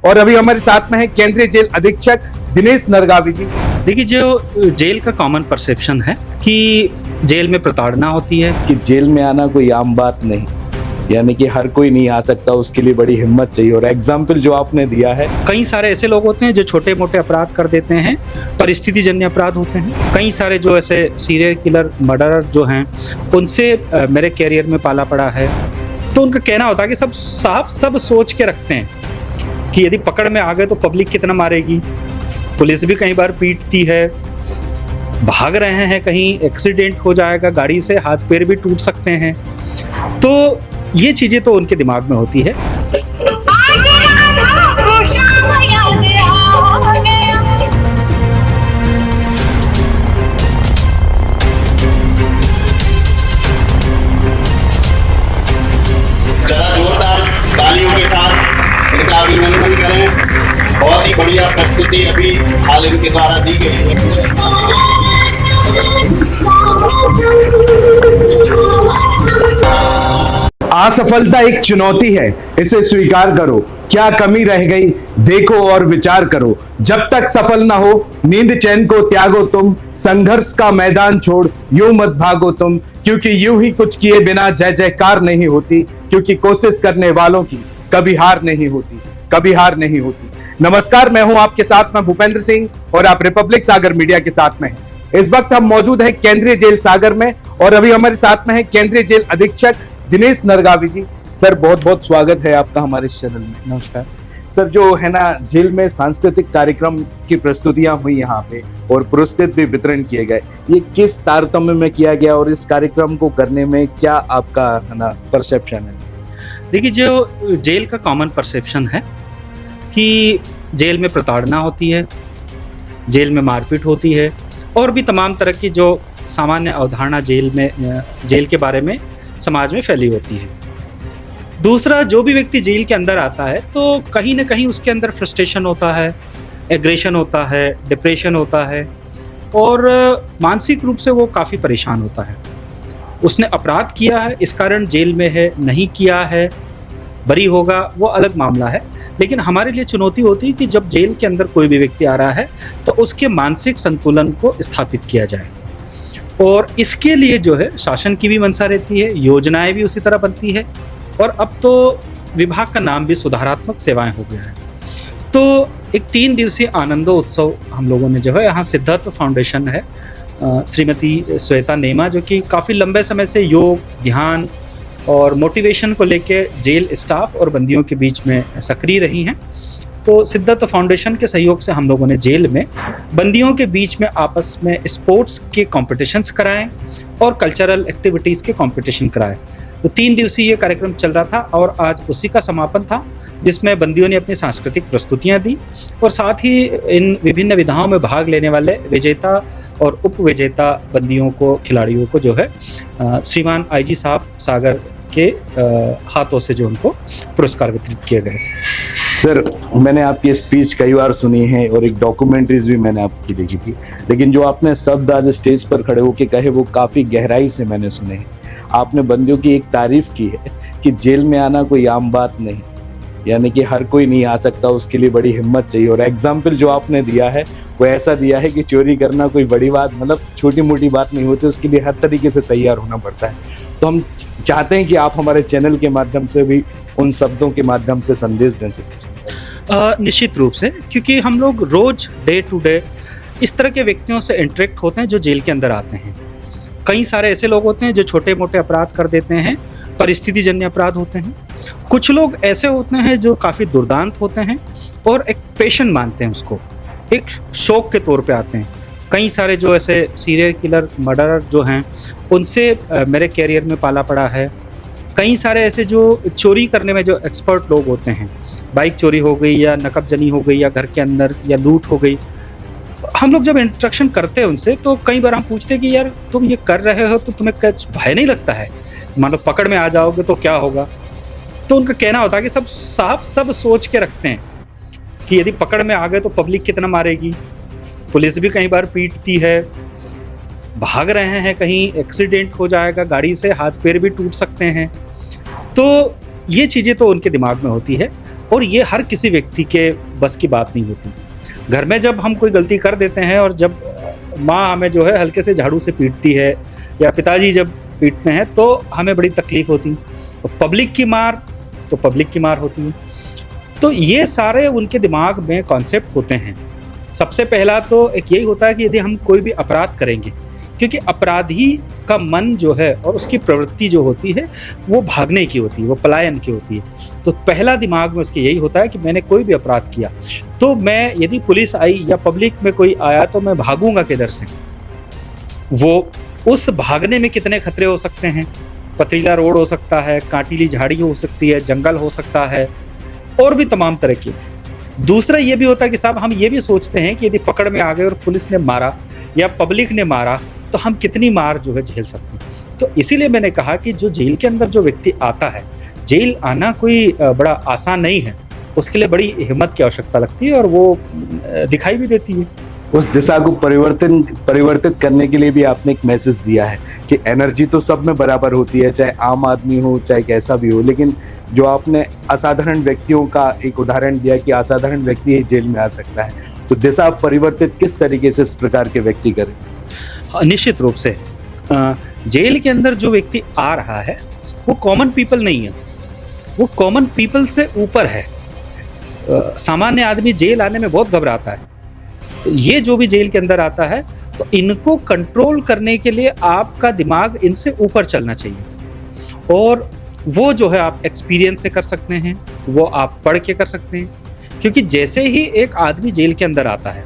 और अभी हमारे साथ में है केंद्रीय जेल अधीक्षक दिनेश नरगावी जी। देखिए, जो जेल का कॉमन परसेप्शन है कि जेल में प्रताड़ना होती है कि जेल में आना कोई आम बात नहीं, यानी कि हर कोई नहीं आ सकता, उसके लिए बड़ी हिम्मत चाहिए। और एग्जाम्पल जो आपने दिया है, कई सारे ऐसे लोग होते हैं जो छोटे मोटे अपराध कर देते हैं, परिस्थिति जन्य अपराध होते हैं। कई सारे जो ऐसे सीरियल किलर मर्डरर जो हैं उनसे मेरे कैरियर में पाला पड़ा है। तो उनका कहना होता है कि सब सोच के रखते हैं कि यदि पकड़ में आ गए तो पब्लिक कितना मारेगी, पुलिस भी कई बार पीटती है, भाग रहे हैं कहीं एक्सीडेंट हो जाएगा, गाड़ी से हाथ पैर भी टूट सकते हैं। तो ये चीजें तो उनके दिमाग में होती है। जरा जोरदार तालियों के साथ इनका अभिनंदन करें। बहुत ही बढ़िया प्रस्तुति अभी हाल इनके द्वारा दी गई है। असफलता एक चुनौती है, इसे स्वीकार करो। क्या कमी रह गई देखो और विचार करो। जब तक सफल ना हो नींद चैन को त्यागो तुम, संघर्ष का मैदान छोड़ यूं मत भागो तुम, क्योंकि यूं ही कुछ किए बिना जय जयकार नहीं होती, क्योंकि कोशिश करने वालों की कभी हार नहीं होती, कभी हार नहीं होती। नमस्कार, मैं हूं आपके साथ में भूपेंद्र सिंह और आप रिपब्लिक सागर मीडिया के साथ में हैं। इस वक्त हम मौजूद हैं केंद्रीय जेल सागर में और अभी हमारे साथ में है केंद्रीय जेल अधीक्षक दिनेश नरगावी जी। सर, बहुत बहुत स्वागत है आपका हमारे चैनल में। नमस्कार सर, जो है ना, जेल में सांस्कृतिक कार्यक्रम की प्रस्तुतियां हुई यहाँ पे और पुरस्कृत भी वितरण किए गए, ये किस तारतम्य में किया गया और इस कार्यक्रम को करने में क्या आपका है ना परसेप्शन है? देखिए, जो जेल का कॉमन परसेप्शन है कि जेल में प्रताड़ना होती है, जेल में मारपीट होती है और भी तमाम तरह की जो सामान्य अवधारणा जेल के बारे में समाज में फैली होती है। दूसरा, जो भी व्यक्ति जेल के अंदर आता है तो कहीं ना कहीं उसके अंदर फ्रस्ट्रेशन होता है, एग्रेशन होता है, डिप्रेशन होता है और मानसिक रूप से वो काफ़ी परेशान होता है। उसने अपराध किया है, इस कारण जेल में है, नहीं किया है, बरी होगा, वो अलग मामला है। लेकिन हमारे लिए चुनौती होती है कि जब जेल के अंदर कोई भी व्यक्ति आ रहा है तो उसके मानसिक संतुलन को स्थापित किया जाए और इसके लिए जो है शासन की भी मंशा रहती है, योजनाएं भी उसी तरह बनती है और अब तो विभाग का नाम भी सुधारात्मक सेवाएं हो गया है। तो एक 3 दिवसीय आनंदो उत्सव हम लोगों ने जो है, यहाँ सिद्धार्थ फाउंडेशन है, श्रीमती श्वेता नेमा, जो कि काफ़ी लंबे समय से योग, ध्यान और मोटिवेशन को लेके जेल स्टाफ और बंदियों के बीच में सक्रिय रही हैं। तो सिद्धार्थ फाउंडेशन के सहयोग से हम लोगों ने जेल में बंदियों के बीच में आपस में स्पोर्ट्स के कॉम्पिटिशन्स कराएं और कल्चरल एक्टिविटीज़ के कॉम्पिटिशन कराएं। तो 3 दिवसीय ये कार्यक्रम चल रहा था और आज उसी का समापन था, जिसमें बंदियों ने अपनी सांस्कृतिक प्रस्तुतियां दी और साथ ही इन विभिन्न विधाओं में भाग लेने वाले विजेता और उप विजेता बंदियों को, खिलाड़ियों को जो है श्रीमान IG साहब सागर के हाथों से जो उनको पुरस्कार वितरित किए गए। सर, मैंने आपकी स्पीच कई बार सुनी है और एक डॉक्यूमेंट्रीज भी मैंने आपकी देखी थी, लेकिन जो आपने शब्द आज स्टेज पर खड़े होकर कहे वो काफ़ी गहराई से मैंने सुने हैं। आपने बंदियों की एक तारीफ की है कि जेल में आना कोई आम बात नहीं, यानी कि हर कोई नहीं आ सकता, उसके लिए बड़ी हिम्मत चाहिए। और एग्जाम्पल जो आपने दिया है वो ऐसा दिया है कि चोरी करना कोई बड़ी बात, मतलब छोटी मोटी बात नहीं होती, उसके लिए हर तरीके से तैयार होना पड़ता है। तो हम चाहते हैं कि आप हमारे चैनल के माध्यम से भी उन शब्दों के माध्यम से संदेश दें सकें। निश्चित रूप से, क्योंकि हम लोग रोज डे टू डे इस तरह के व्यक्तियों से इंटरेक्ट होते हैं जो जेल के अंदर आते हैं। कई सारे ऐसे लोग होते हैं जो छोटे मोटे अपराध कर देते हैं, परिस्थिति जन्य अपराध होते हैं। कुछ लोग ऐसे होते हैं जो काफ़ी दुर्दांत होते हैं और एक पैशन मानते हैं, उसको एक शौक के तौर पे आते हैं। कई सारे जो ऐसे सीरियल किलर मर्डरर जो हैं उनसे मेरे कैरियर में पाला पड़ा है। कई सारे ऐसे जो चोरी करने में जो एक्सपर्ट लोग होते हैं, बाइक चोरी हो गई या नकबजनी हो गई या घर के अंदर या लूट हो गई, हम लोग जब इंस्ट्रक्शन करते हैं उनसे तो कई बार हम पूछते हैं कि यार तुम ये कर रहे हो तो तुम्हें कुछ भय नहीं लगता है, मान लो पकड़ में आ जाओगे तो क्या होगा? तो उनका कहना होता है कि सब सोच के रखते हैं कि यदि पकड़ में आ गए तो पब्लिक कितना मारेगी, पुलिस भी कई बार पीटती है, भाग रहे हैं कहीं एक्सीडेंट हो जाएगा, गाड़ी से हाथ पैर भी टूट सकते हैं। तो ये चीज़ें तो उनके दिमाग में होती है और ये हर किसी व्यक्ति के बस की बात नहीं होती। घर में जब हम कोई गलती कर देते हैं और जब माँ हमें जो है हल्के से झाड़ू से पीटती है या पिताजी जब पीटते हैं तो हमें बड़ी तकलीफ होती है। पब्लिक की मार तो पब्लिक की मार होती है। तो ये सारे उनके दिमाग में कॉन्सेप्ट होते हैं। सबसे पहला तो एक यही होता है कि यदि हम कोई भी अपराध करेंगे, क्योंकि अपराधी का मन जो है और उसकी प्रवृत्ति जो होती है वो भागने की होती है, वो पलायन की होती है। तो पहला दिमाग में उसके यही होता है कि मैंने कोई भी अपराध किया तो मैं, यदि पुलिस आई या पब्लिक में कोई आया तो मैं भागूंगा किधर से। वो उस भागने में कितने खतरे हो सकते हैं। पथरीला रोड हो सकता है, कांटीली झाड़ी हो सकती है, जंगल हो सकता है और भी तमाम तरह की। दूसरा ये भी होता है कि साहब हम ये भी सोचते हैं कि यदि पकड़ में आ गए और पुलिस ने मारा या पब्लिक ने मारा तो हम कितनी मार जो है झेल सकते हैं। तो इसीलिए मैंने कहा कि जो जेल के अंदर जो व्यक्ति आता है, जेल आना कोई बड़ा आसान नहीं है, उसके लिए बड़ी हिम्मत की आवश्यकता लगती है और वो दिखाई भी देती है। उस दिशा को परिवर्तित करने के लिए भी आपने एक मैसेज दिया है कि एनर्जी तो सब में बराबर होती है, चाहे आम आदमी हो चाहे कैसा भी हो, लेकिन जो आपने असाधारण व्यक्तियों का एक उदाहरण दिया कि असाधारण व्यक्ति ही जेल में आ सकता है, तो दिशा परिवर्तित किस तरीके से इस प्रकार के व्यक्ति करें? निश्चित रूप से जेल के अंदर जो व्यक्ति आ रहा है वो कॉमन पीपल नहीं है, वो कॉमन पीपल से ऊपर है। सामान्य आदमी जेल आने में बहुत घबराता है। तो ये जो भी जेल के अंदर आता है तो इनको कंट्रोल करने के लिए आपका दिमाग इनसे ऊपर चलना चाहिए। और वो जो है आप एक्सपीरियंस से कर सकते हैं, वो आप पढ़ के कर सकते हैं। क्योंकि जैसे ही एक आदमी जेल के अंदर आता है,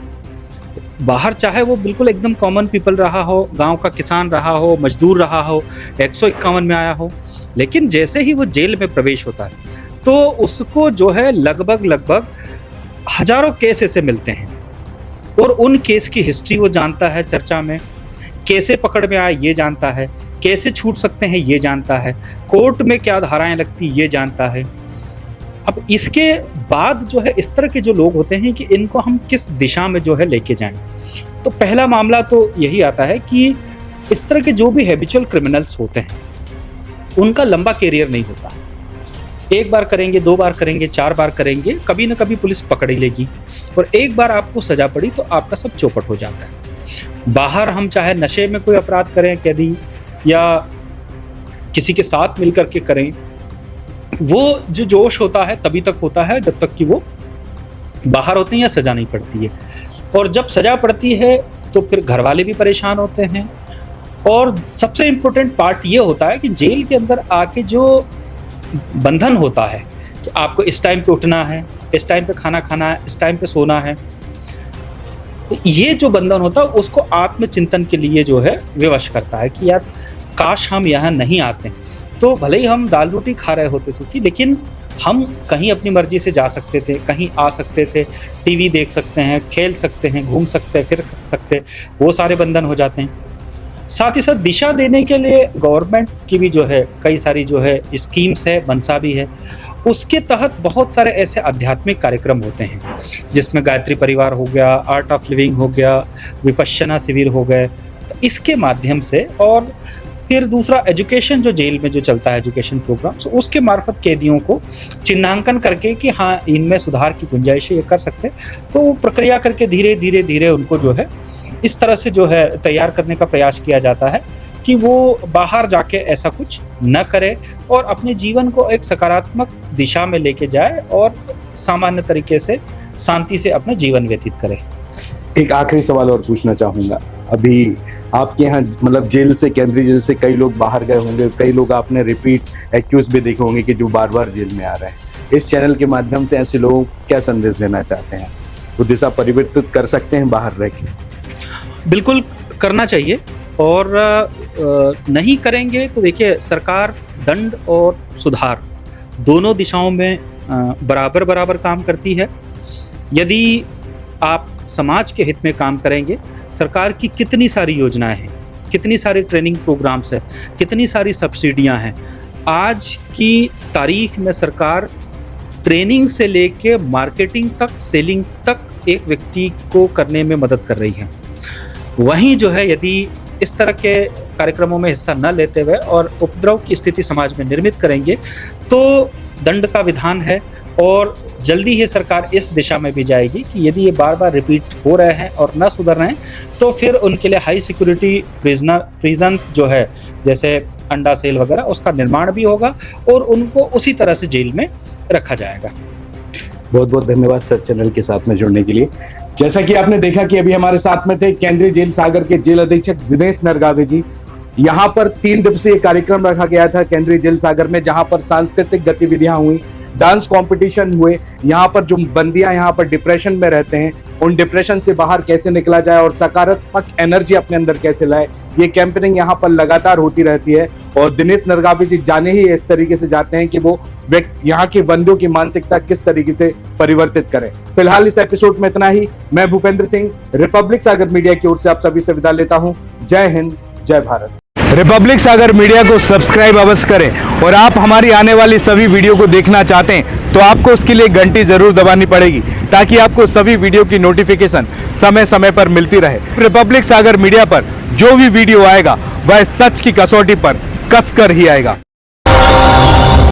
बाहर चाहे वो बिल्कुल एकदम कॉमन पीपल रहा हो, गांव का किसान रहा हो, मजदूर रहा हो, 151 में आया हो, लेकिन जैसे ही वो जेल में प्रवेश होता है तो उसको जो है लगभग हजारों केस ऐसे मिलते हैं और उन केस की हिस्ट्री वो जानता है, चर्चा में कैसे पकड़ में आए ये जानता है, कैसे छूट सकते हैं ये जानता है, कोर्ट में क्या धाराएं लगती ये जानता है। अब इसके बाद जो है इस तरह के जो लोग होते हैं कि इनको हम किस दिशा में जो है लेके जाएं, तो पहला मामला तो यही आता है कि इस तरह के जो भी हैबिचुअल क्रिमिनल्स होते हैं उनका लंबा कैरियर नहीं होता। एक बार करेंगे, 2 बार करेंगे, 4 बार करेंगे, कभी ना कभी पुलिस पकड़ ही लेगी और एक बार आपको सजा पड़ी तो आपका सब चौपट हो जाता है। बाहर हम चाहे नशे में कोई अपराध करें कैदी या किसी के साथ मिलकर के करें, वो जो जोश होता है तभी तक होता है जब तक कि वो बाहर होते हैं या सजा नहीं पड़ती है। और जब सजा पड़ती है तो फिर घर वाले भी परेशान होते हैं। और सबसे इम्पोर्टेंट पार्ट ये होता है कि जेल के अंदर आके जो बंधन होता है कि आपको इस टाइम पे उठना है, इस टाइम पे खाना खाना है, इस टाइम पे सोना है, तो ये जो बंधन होता है उसको आत्मचिंतन के लिए जो है विवश करता है कि यार काश हम यहाँ नहीं आते। तो भले ही हम दाल रोटी खा रहे होते सुखी, लेकिन हम कहीं अपनी मर्जी से जा सकते थे, कहीं आ सकते थे, टीवी देख सकते हैं, खेल सकते हैं, घूम सकते हैं, फिर सकते, वो सारे बंधन हो जाते हैं। साथ ही साथ दिशा देने के लिए गवर्नमेंट की भी जो है कई सारी जो है स्कीम्स है, मनसा भी है, उसके तहत बहुत सारे ऐसे आध्यात्मिक कार्यक्रम होते हैं जिसमें गायत्री परिवार हो गया, आर्ट ऑफ लिविंग हो गया, विपश्यना शिविर हो गए। तो इसके माध्यम से, और फिर दूसरा एजुकेशन जो जेल में जो चलता है एजुकेशन प्रोग्राम्स, उसके मार्फत कैदियों को चिन्हांकन करके कि हाँ इनमें सुधार की गुंजाइश है, ये कर सकते, तो वो प्रक्रिया करके धीरे धीरे धीरे उनको जो है इस तरह से जो है तैयार करने का प्रयास किया जाता है कि वो बाहर जाके ऐसा कुछ न करे और अपने जीवन को एक सकारात्मक दिशा में लेके जाए और सामान्य तरीके से शांति से अपना जीवन व्यतीत करे। एक आखिरी सवाल और पूछना चाहूँगा। अभी आपके यहाँ मतलब जेल से, केंद्रीय जेल से कई लोग बाहर गए होंगे, कई लोग आपने रिपीट एक्यूज भी देखे होंगे कि जो बार बार जेल में आ रहे हैं। इस चैनल के माध्यम से ऐसे लोगों को क्या संदेश देना चाहते हैं? वो दिशा परिवर्तित कर सकते हैं बाहर रह के? बिल्कुल करना चाहिए, और नहीं करेंगे तो देखिए सरकार दंड और सुधार दोनों दिशाओं में बराबर बराबर काम करती है। यदि आप समाज के हित में काम करेंगे, सरकार की कितनी सारी योजनाएं हैं, कितनी सारी ट्रेनिंग प्रोग्राम्स हैं, कितनी सारी सब्सिडियां हैं। आज की तारीख में सरकार ट्रेनिंग से लेके मार्केटिंग तक, सेलिंग तक एक व्यक्ति को करने में मदद कर रही है। वहीं जो है यदि इस तरह के कार्यक्रमों में हिस्सा न लेते हुए और उपद्रव की स्थिति समाज में निर्मित करेंगे तो दंड का विधान है और जल्दी ही सरकार इस दिशा में भी जाएगी कि यदि ये बार बार रिपीट हो रहे हैं और न सुधर रहे हैं तो फिर उनके लिए हाई सिक्योरिटी प्रिजन्स जो है जैसे अंडा सेल वगैरह उसका निर्माण भी होगा और उनको उसी तरह से जेल में रखा जाएगा। बहुत बहुत धन्यवाद सर चैनल के साथ में जुड़ने के लिए। जैसा कि आपने देखा कि अभी हमारे साथ में थे केंद्रीय जेल सागर के जेल अधीक्षक दिनेश नरगावे जी। यहाँ पर 3 दिवसीय कार्यक्रम रखा गया था केंद्रीय जेल सागर में, जहां पर सांस्कृतिक गतिविधियां हुई, डांस कंपटीशन हुए। यहाँ पर जो बंदियां यहाँ पर डिप्रेशन में रहते हैं उन डिप्रेशन से बाहर कैसे निकला जाए और सकारात्मक एनर्जी अपने अंदर कैसे लाए, ये कैंपेनिंग यहाँ पर लगातार होती रहती है। और दिनेश नरगावे जी जाने ही इस तरीके से जाते हैं कि वो यहाँ के बंदियों की मानसिकता किस तरीके से परिवर्तित करें। फिलहाल इस एपिसोड में इतना ही। मैं भूपेंद्र सिंह रिपब्लिक सागर मीडिया की ओर से आप सभी से विदा लेता हूँ। जय हिंद, जय भारत। रिपब्लिक सागर मीडिया को सब्सक्राइब अवश्य करें और आप हमारी आने वाली सभी वीडियो को देखना चाहते हैं तो आपको उसके लिए घंटी जरूर दबानी पड़ेगी ताकि आपको सभी वीडियो की नोटिफिकेशन समय समय पर मिलती रहे। रिपब्लिक सागर मीडिया पर जो भी वीडियो आएगा वह सच की कसौटी पर कसकर ही आएगा।